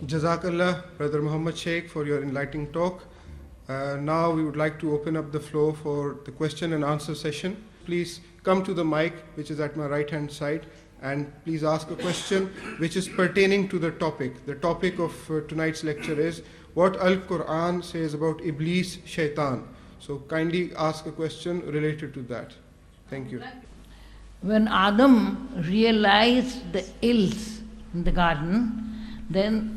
Jazakallah, Brother Muhammad Sheikh, for your enlightening talk. Now we would like to open up the floor for the question and answer session. Please come to the mic, which is at my right hand side, and please ask a question which is pertaining to the topic. The topic of tonight's lecture is what Al-Quran says about Iblis, Shaitan. So kindly ask a question related to that. Thank you. When Adam realized the ills in the garden, then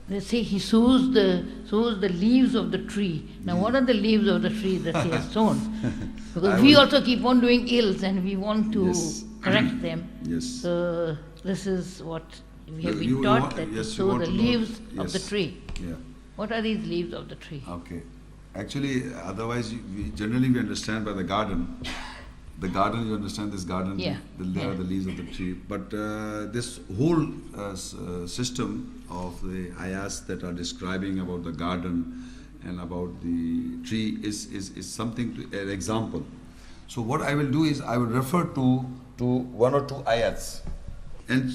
they say he sows the leaves of the tree. Now, what are the leaves of the tree that he has sown? Because we also keep on doing ills and we want to correct them. Yes. So, this is what we have been You taught, want- that yes, we you sow want the to know. leaves of the Yes. tree. Yeah. What are these leaves of the tree? Okay. Actually, otherwise, generally we understand by the garden. The garden, you understand this garden, Yeah. there are the leaves of the tree. But this whole system of the ayahs that are describing about the garden and about the tree is something, an example. So what I will do is I will refer to one or two ayats. And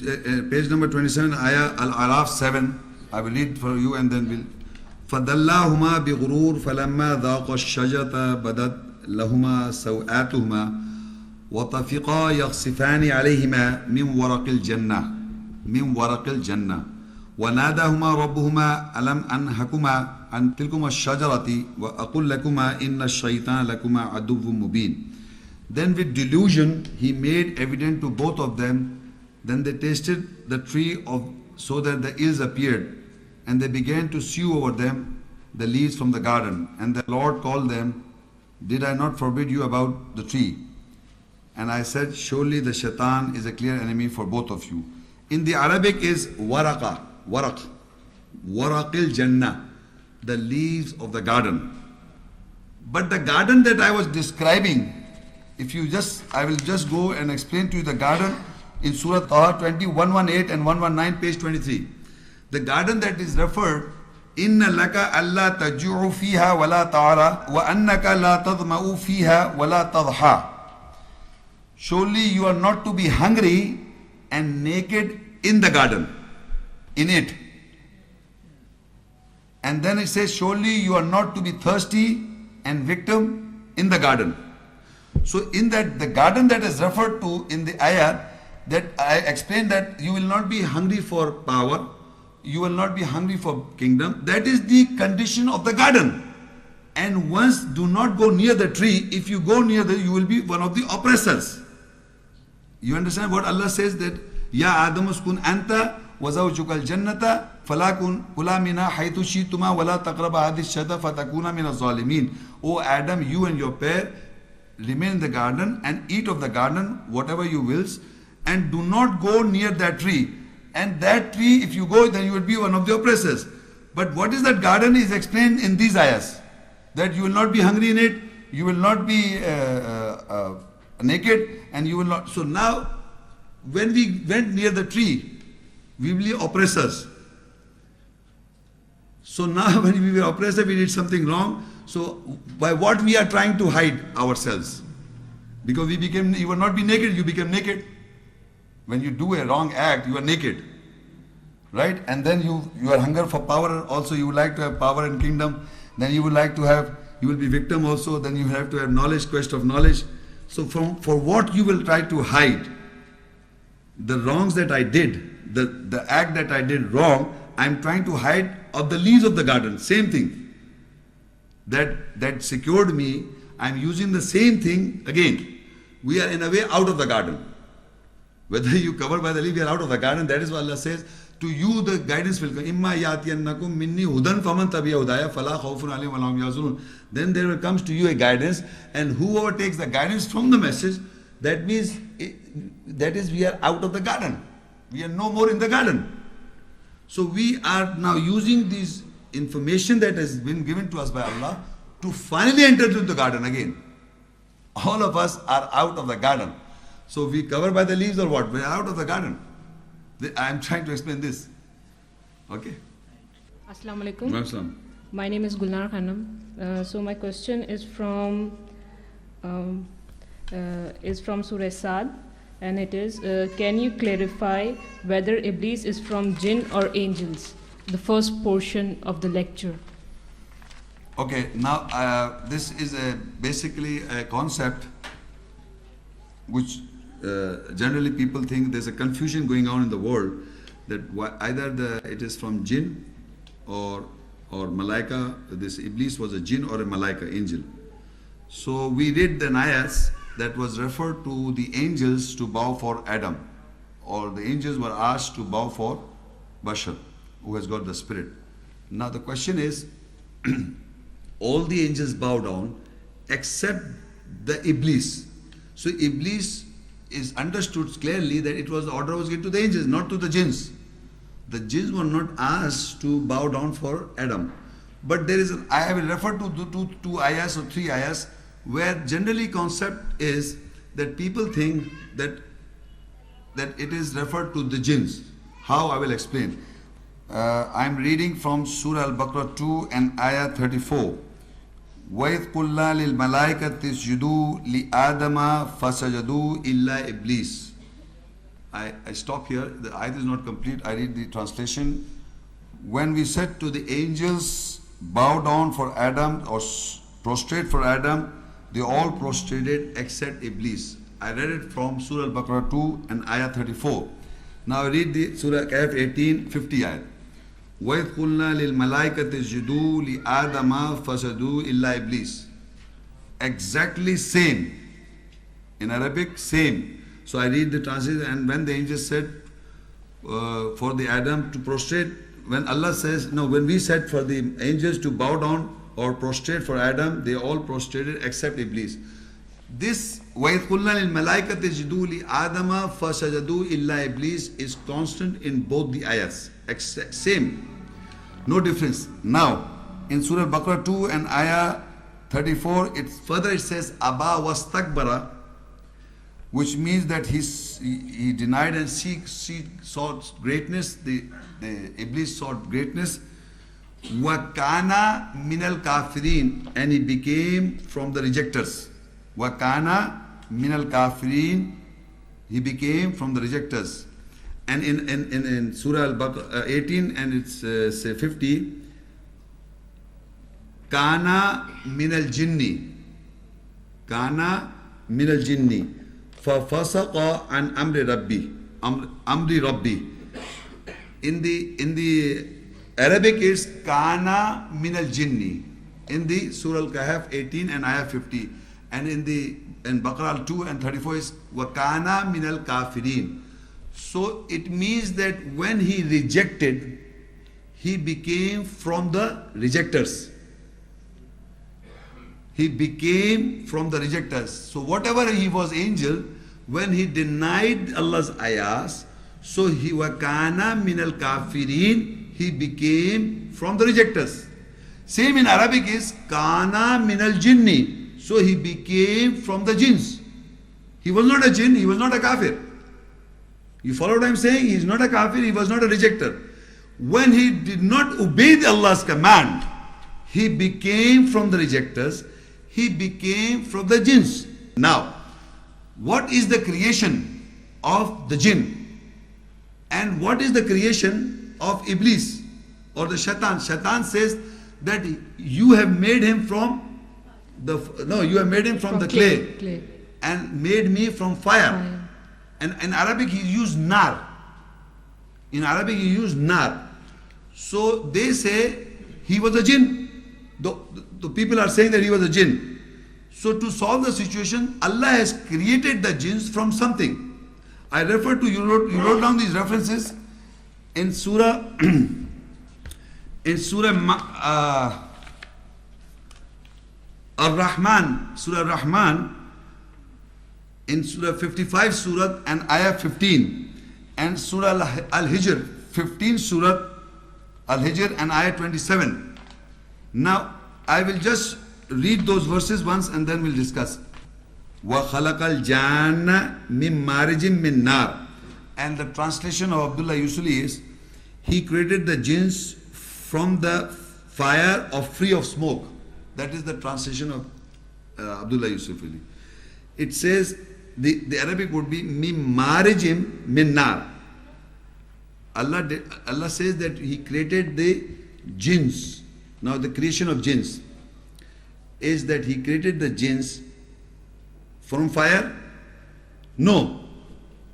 page number 27, ayah Al-Araf 7, I will read for you and then we'll. فَدَلَّاهُمَا بِغُرُورٍ فَلَمَّا ذَاقَ الشَّجَرَةَ بَدَتْ لَهُمَا سَوْآتُهُمَا وطفقا يخصفان عليهما من ورق الجنة وناداهما ربهما ألم أنهكما عن تلكما الشجرة وأقول لكما إن الشيطان لكما عدو مبين. Then with delusion he made evident to both of them. Then they tasted the tree so that the ills appeared, and they began to sew over them the leaves from the garden. And the Lord called them, did I not forbid you about the tree? And I said, surely the shaitan is a clear enemy for both of you. In the Arabic is waraqil jannah, the leaves of the garden. But the garden that I was describing, I will just go and explain to you the garden in Surah Taha 20, 118 and 119, page 23. The garden that is referred, إِنَّ لَكَ أَلَّا تَجُعُ فِيهَا وَلَا تَعْرَى وَأَنَّكَ لَا تَظْمَأُ فِيهَا وَلَا تَضْحَى. Surely you are not to be hungry and naked in the garden, in it. And then it says, surely you are not to be thirsty and victim in the garden. So in that, the garden that is referred to in the ayah, that I explained that you will not be hungry for power, you will not be hungry for kingdom. That is the condition of the garden. And once do not go near the tree. If you go near you will be one of the oppressors. You understand what Allah says, that Ya Adam uskun anta wa zawjuka al-jannata falakun kula minha haythu shi'tuma wa la taqraba hadhihi ash-shajara fatakuna min az-zalimin. O Adam, you and your pair remain in the garden and eat of the garden whatever you wills, and do not go near that tree. And that tree, if you go, then you will be one of the oppressors. But what is that garden is explained in these ayahs. That you will not be hungry in it, you will not be naked, and you will not. So now, when we went near the tree, we will be oppressors. So now when we were oppressors, we did something wrong. So by what we are trying to hide ourselves? Because you will not be naked, you become naked. When you do a wrong act, you are naked. Right? And then you are hunger for power also, you would like to have power and kingdom. Then you would like to have, you will be victim also, then you have to have knowledge, quest of knowledge. So for what you will try to hide? The wrongs that I did, the act that I did wrong, I am trying to hide of the leaves of the garden. Same thing. That secured me, I am using the same thing again. We are in a way out of the garden. Whether you covered by the leaf, we are out of the garden. That is what Allah says. To you the guidance will come. Imma yatiyannakum minni hudan faman tabi'a hudaya fala khawfun alayhim wa lahum yahzanun. Then there comes to you a guidance, and whoever takes the guidance from the message, that means we are out of the garden. We are no more in the garden. So we are now using this information that has been given to us by Allah to finally enter into the garden again. All of us are out of the garden. So we cover by the leaves or what? We are out of the garden. I am trying to explain this. Okay? Assalamu alaikum. My name is Gulnar Khanam. So my question is from Surah Sad, and it is, can you clarify whether Iblis is from jinn or angels? the first portion of the lecture. Okay, now this is basically a concept which generally people think there's a confusion going on in the world that either it is from jinn or malaika. This Iblis was a jinn or a malaika, angel. So we read the ayahs that was referred to the angels to bow for Adam, or the angels were asked to bow for Bashar, who has got the spirit. Now the question is, all the angels bow down except the Iblis. So Iblis is understood clearly that it was the order was given to the angels, not to the jinns. The jinns were not asked to bow down for Adam. But there is I will refer to two ayahs or three ayahs where generally concept is that people think that it is referred to the jinns. How? I will explain. I am reading from Surah Al-Baqarah 2 and ayah 34. وَإِذْ قُلْنَا لِلْمَلَائِكَةِ اسْجُدُوا لِآدَمَ فَسَجَدُوا إِلَّا إِبْلِيسَ. I stop here. The ayah is not complete. I read the translation. When we said to the angels, bow down for Adam or prostrate for Adam, they all prostrated except Iblis. I read it from Surah Al-Baqarah 2 and ayah 34. Now I read the Surah Kahf 18, 50 ayah. وَإِذْ قُلْنَا لِلْمَلَائِكَةِ اسْجُدُوا لِآدَمَ فَسَجَدُوا إِلَّا إِبْلِيسَ. Exactly same. In Arabic, same. So I read the translation, and when the angels said for the Adam to prostrate, when Allah says, no, when we said for the angels to bow down or prostrate for Adam, they all prostrated except Iblis. This وَإِذْ قُلْنَا لِلْمَلَائِكَةِ اسْجُدُوا لِآدَمَ فَسَجَدُوا إِلَّا إِبْلِيسَ is constant in both the ayahs. Same. No difference. Now, in Surah Al-Baqarah 2 and ayah 34, it says, Aba wastakbara, which means that he denied and sought greatness. The Iblis sought greatness. Wakana minal kafirin, and he became from the rejectors. Wakana minal kafirin, he became from the rejectors. And in Surah Al-Baqarah 18 and it's say 50, Kana minal jinni, Kana minal jinni, fafasaqa an amri rabbi. In the Arabic is Kana minal jinni. In the Surah Al-Kahf 18 and ayah 50, and in Baqarah 2 and 34 is Wakana minal kafirin. So it means that when he rejected, he became from the rejectors. He became from the rejectors. So whatever he was angel, when he denied Allah's ayahs, so he wakana minal kafirin, he became from the rejectors. Same in Arabic is kana minal jinni, so he became from the jinns. He was not a jinn, he was not a kafir. You follow what I am saying? He is not a kafir, he was not a rejecter. When he did not obey Allah's command, he became from the rejectors, he became from the jinns. Now, what is the creation of the jinn? And what is the creation of Iblis or the shaitan? Shaitan says that you have made him from the clay and made me from fire. And in Arabic he used nar. In Arabic he used nar. So they say he was a jinn. The people are saying that he was a jinn. So to solve the situation, Allah has created the jinns from something. I refer to, you wrote down these references in Surah Ar-Rahman, Surah Ar-Rahman, in Surah 55 Surah and Ayah 15, and Surah Al-Hijr, 15 Surah Al-Hijr and Ayah 27. Now, I will just read those verses once and then we'll discuss. وَخَلَقَ الْجَانَّ مِن مَارِجٍ مِن نَارٍ. And the translation of Abdullah Yusuli is, he created the jinns from the fire of free of smoke. That is the translation of Abdullah Yusufili. It says, the Arabic would be مِن مَارِجٍ مِن نَارٍ. Allah says that He created the jinns. Now the creation of jinns is that He created the jinns from fire? No.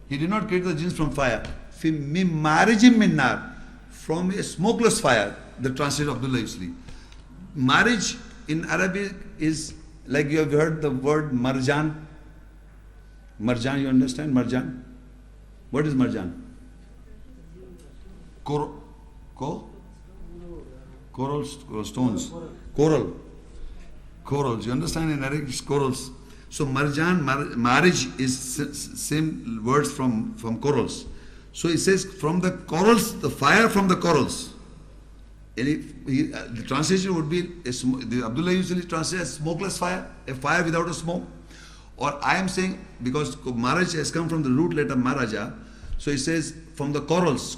He did not create the jinns from fire. Mim marijim min nar, from a smokeless fire, the translation of Abdullah Yusli. Marriage in Arabic is, like you have heard the word marjan. Marjan, you understand marjan? What is marjan? Coral stones. Corals. You understand in Arabic it's corals. So marjan, marriage is same words from corals. So it says from the corals, the fire from the corals. And the translation would be, the Abdullah usually translates as smokeless fire, a fire without a smoke. Or I am saying, because maraj has come from the root letter maraja, so it says from the corals,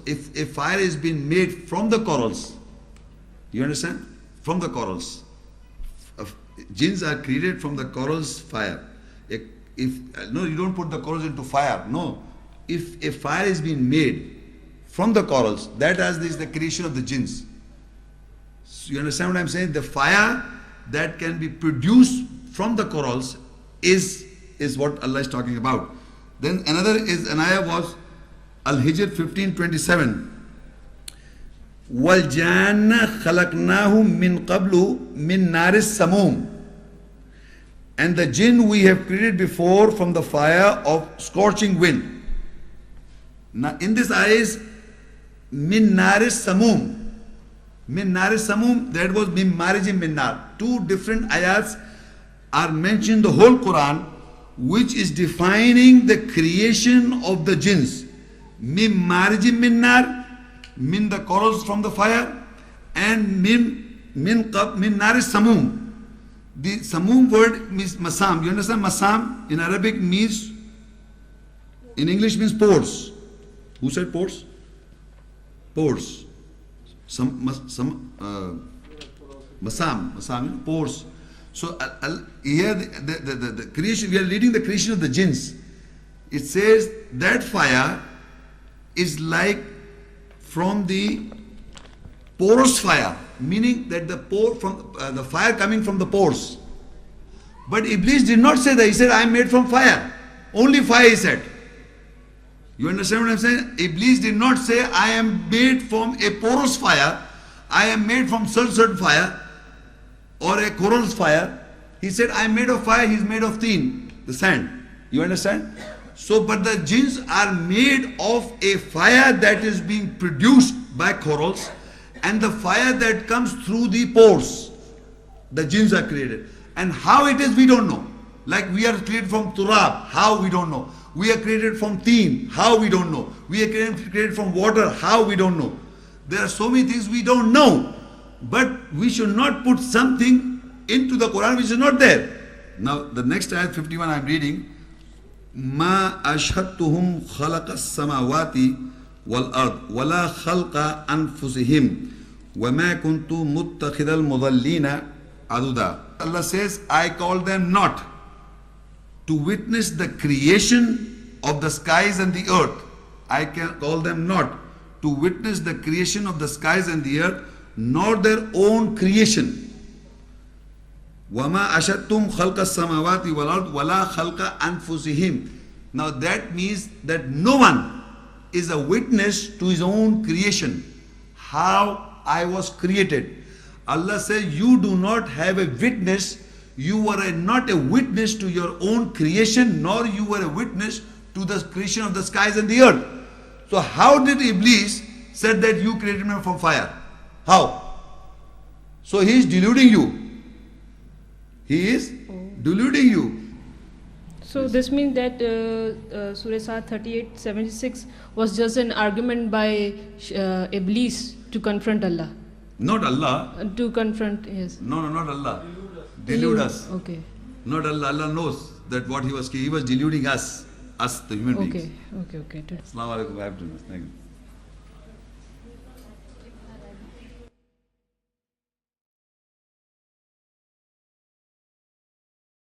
if a fire is being made from the corals, you understand? From the corals. Jinns are created from the corals fire. No, you don't put the corals into fire. No. If a fire is being made from the corals, that is the creation of the jinns. So you understand what I'm saying? The fire that can be produced from the corals is what Allah is talking about. Then another is an ayah was Al-Hijr 15:27. وَالْجَانَّ خَلَقْنَاهُ مِنْ قَبْلُ مِنْ نَارِ السَّمُومِ. And the jinn we have created before from the fire of scorching wind. Now in this ayah is min naris samum. Min naris samum, that was min marijim min nar. Two different ayats are mentioned in the whole Quran, which is defining the creation of the jinns. Min marijim min nar, min the corals from the fire, and min naris samum. The samum word means masam. You understand masam in Arabic means, in English means pores. Who said pores? Pores. Masam, pores. So here the creation, we are reading the creation of the jinns. It says that fire is like from the porous fire, meaning that the fire coming from the pores. But Iblis did not say that. He said, I am made from fire. Only fire, he said. You understand what I'm saying? Iblis did not say, I am made from a porous fire, I am made from sulfur fire, or a coral's fire. He said, I am made of fire, he is made of teen, the sand. You understand? So, but the jinns are made of a fire that is being produced by corals, and the fire that comes through the pores. The jinns are created. And how it is, we don't know. Like we are created from turab, how we don't know. We are created from teen, how we don't know. We are created from water, how we don't know. There are so many things we don't know. But we should not put something into the Quran which is not there. Now the next ayat 51 I am reading. Ma ashhadtuhum khalaqa as-samawati wal ard wala khalqa anfusihim wa ma kuntu muttakhidal mudallina aduda. Allah says, I call them not to witness the creation of the skies and the earth. I can call them not to witness the creation of the skies and the earth, nor their own creation. وَمَا أَشَدْتُمْ خَلْقَ السَّمَاوَاتِ وَالْأَرْضِ وَلَا خَلْقَ أَنفُسِهِمْ. Now that means that no one is a witness to his own creation. How I was created. Allah says, you do not have a witness. You are not a witness to your own creation, nor you were a witness to the creation of the skies and the earth. So how did Iblis said that you created me from fire? How? So he is deluding you. He is deluding you. So this means that Surah Sad 38:76 was just an argument by Iblis to confront Allah. Not Allah. To confront, yes. No, not Allah. Delude us. Okay. Not Allah. Allah knows that what he was deluding us, the human beings. Okay. Assalamu alaikum. I have to know. Thank you.